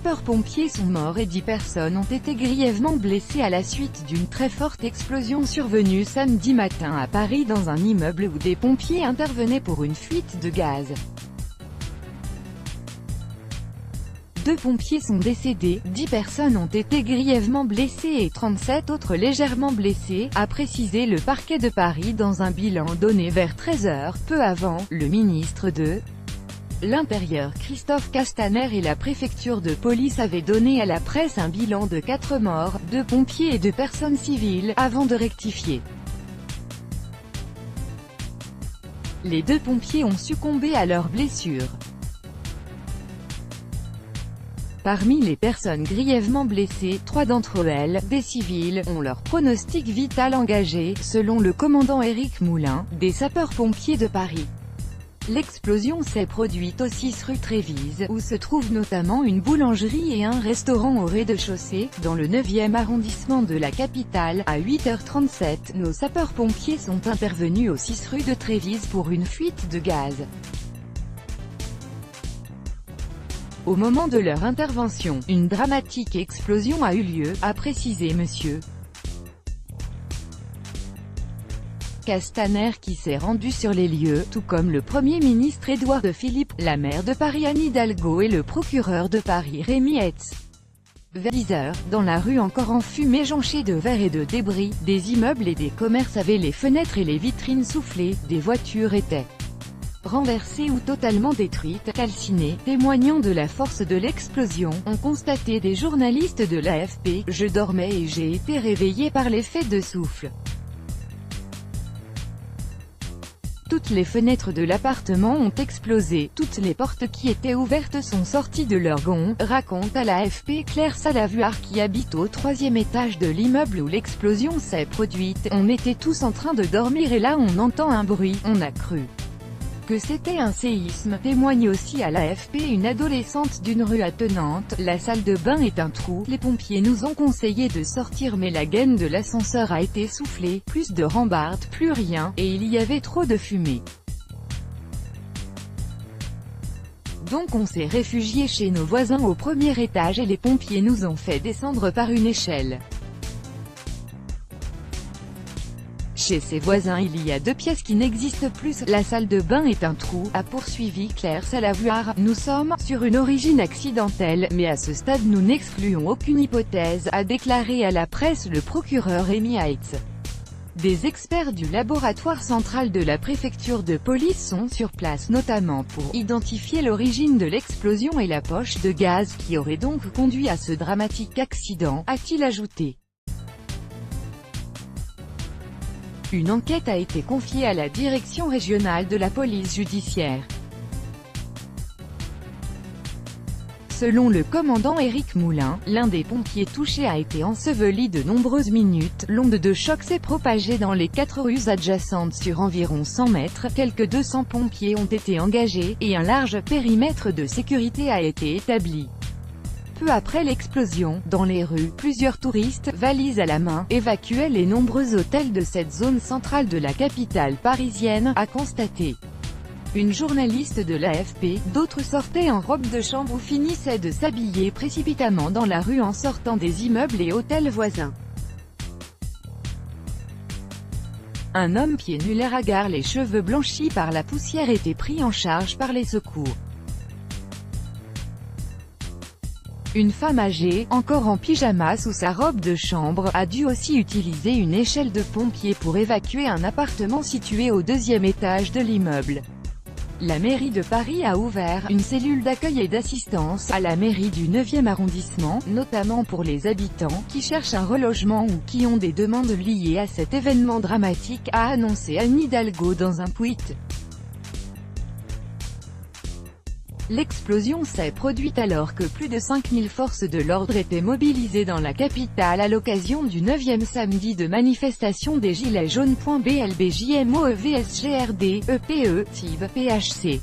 sapeurs-pompiers sont morts et 10 personnes ont été grièvement blessées à la suite d'une très forte explosion survenue samedi matin à Paris dans un immeuble où des pompiers intervenaient pour une fuite de gaz. 2 pompiers sont décédés, 10 personnes ont été grièvement blessées et 37 autres légèrement blessées, a précisé le parquet de Paris dans un bilan donné vers 13 h, peu avant. Le ministre de l'Intérieur Christophe Castaner et la préfecture de police avaient donné à la presse un bilan de 4 morts, 2 pompiers et 2 personnes civiles, avant de rectifier. Les 2 pompiers ont succombé à leurs blessures. Parmi les personnes grièvement blessées, 3 d'entre elles, des civils, ont leur pronostic vital engagé, selon le commandant Éric Moulin, des sapeurs-pompiers de Paris. L'explosion s'est produite au 6 rue Trévise, où se trouvent notamment une boulangerie et un restaurant au rez-de-chaussée, dans le 9e arrondissement de la capitale. À 8 h 37, nos sapeurs-pompiers sont intervenus au 6 rue de Trévise pour une fuite de gaz. Au moment de leur intervention, une dramatique explosion a eu lieu, a précisé M. Castaner qui s'est rendu sur les lieux, tout comme le Premier ministre Édouard Philippe, la maire de Paris Anne Hidalgo et le procureur de Paris Rémi Hetz. Vers 10 h, dans la rue encore enfumée jonchée de verre et de débris, des immeubles et des commerces avaient les fenêtres et les vitrines soufflées, des voitures étaient renversées ou totalement détruites, calcinées, témoignant de la force de l'explosion, ont constaté des journalistes de l'AFP. Je dormais et j'ai été réveillé par l'effet de souffle. Toutes les fenêtres de l'appartement ont explosé, toutes les portes qui étaient ouvertes sont sorties de leurs gonds, raconte à l'AFP Claire Salavuard qui habite au 3e étage de l'immeuble où l'explosion s'est produite. On était tous en train de dormir et là on entend un bruit, on a cru que c'était un séisme, témoigne aussi à l'AFP une adolescente d'une rue attenante. La salle de bain est un trou, les pompiers nous ont conseillé de sortir mais la gaine de l'ascenseur a été soufflée, plus de rambardes, plus rien, et il y avait trop de fumée. Donc on s'est réfugié chez nos voisins au 1er étage et les pompiers nous ont fait descendre par une échelle. Chez ses voisins il y a 2 pièces qui n'existent plus, la salle de bain est un trou, a poursuivi Claire Salavuard. Nous sommes sur une origine accidentelle, mais à ce stade nous n'excluons aucune hypothèse, a déclaré à la presse le procureur Rémi Hetz. Des experts du laboratoire central de la préfecture de police sont sur place notamment pour identifier l'origine de l'explosion et la poche de gaz qui aurait donc conduit à ce dramatique accident, a-t-il ajouté. Une enquête a été confiée à la direction régionale de la police judiciaire. Selon le commandant Éric Moulin, l'un des pompiers touchés a été enseveli de nombreuses minutes. L'onde de choc s'est propagée dans les 4 rues adjacentes sur environ 100 mètres. Quelques 200 pompiers ont été engagés, et un large périmètre de sécurité a été établi. Peu après l'explosion, dans les rues, plusieurs touristes, valises à la main, évacuaient les nombreux hôtels de cette zone centrale de la capitale parisienne, a constaté une journaliste de l'AFP. D'autres sortaient en robe de chambre ou finissaient de s'habiller précipitamment dans la rue en sortant des immeubles et hôtels voisins. Un homme pieds nus et hagard, les cheveux blanchis par la poussière, était pris en charge par les secours. Une femme âgée, encore en pyjama sous sa robe de chambre, a dû aussi utiliser une échelle de pompier pour évacuer un appartement situé au 2e étage de l'immeuble. La mairie de Paris a ouvert une cellule d'accueil et d'assistance à la mairie du 9e arrondissement, notamment pour les habitants qui cherchent un relogement ou qui ont des demandes liées à cet événement dramatique, a annoncé Anne Hidalgo dans un tweet. L'explosion s'est produite alors que plus de 5000 forces de l'ordre étaient mobilisées dans la capitale à l'occasion du 9e samedi de manifestation des Gilets jaunes. BLB JMO EVSGRD EPE TIB PHC